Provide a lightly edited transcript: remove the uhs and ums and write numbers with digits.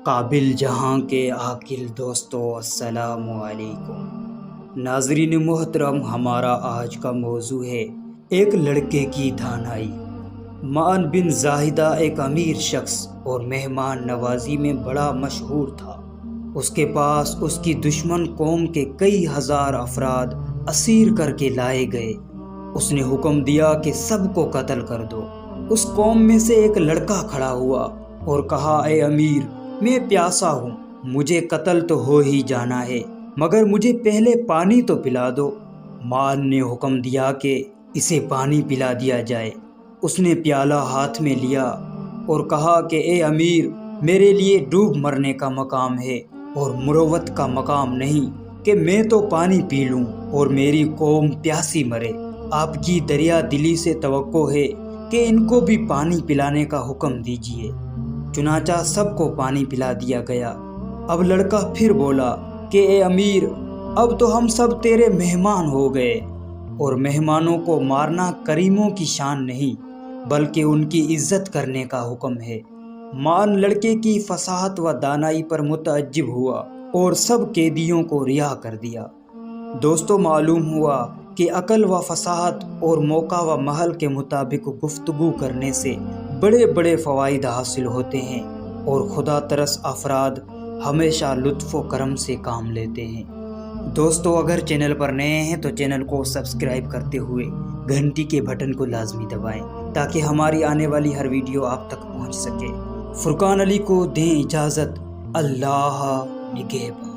قابل جہاں کے عاقل دوستو السلام علیکم۔ ناظرین محترم، ہمارا آج کا موضوع ہے ایک لڑکے کی دانائی۔ معن بن زاہدہ ایک امیر شخص اور مہمان نوازی میں بڑا مشہور تھا۔ اس کے پاس اس کی دشمن قوم کے کئی ہزار افراد اسیر کر کے لائے گئے۔ اس نے حکم دیا کہ سب کو قتل کر دو۔ اس قوم میں سے ایک لڑکا کھڑا ہوا اور کہا، اے امیر، میں پیاسا ہوں، مجھے قتل تو ہو ہی جانا ہے، مگر مجھے پہلے پانی تو پلا دو۔ معن نے حکم دیا کہ اسے پانی پلا دیا جائے۔ اس نے پیالہ ہاتھ میں لیا اور کہا کہ اے امیر، میرے لیے ڈوب مرنے کا مقام ہے اور مروت کا مقام نہیں کہ میں تو پانی پی لوں اور میری قوم پیاسی مرے۔ آپ کی دریا دلی سے توقع ہے کہ ان کو بھی پانی پلانے کا حکم دیجیے۔ چنانچہ سب کو پانی پلا دیا گیا۔ اب لڑکا پھر بولا کہ اے امیر، اب تو ہم سب تیرے مہمان ہو گئے، اور مہمانوں کو مارنا کریموں کی شان نہیں بلکہ ان کی عزت کرنے کا حکم ہے۔ معن لڑکے کی فصاحت و دانائی پر متعجب ہوا اور سب قیدیوں کو رہا کر دیا۔ دوستو، معلوم ہوا کہ عقل و فصاحت اور موقع و محل کے مطابق گفتگو کرنے سے بڑے بڑے فوائد حاصل ہوتے ہیں، اور خدا ترس افراد ہمیشہ لطف و کرم سے کام لیتے ہیں۔ دوستو، اگر چینل پر نئے ہیں تو چینل کو سبسکرائب کرتے ہوئے گھنٹی کے بٹن کو لازمی دبائیں تاکہ ہماری آنے والی ہر ویڈیو آپ تک پہنچ سکے۔ فرقان علی کو دیں اجازت، اللہ نگہبان۔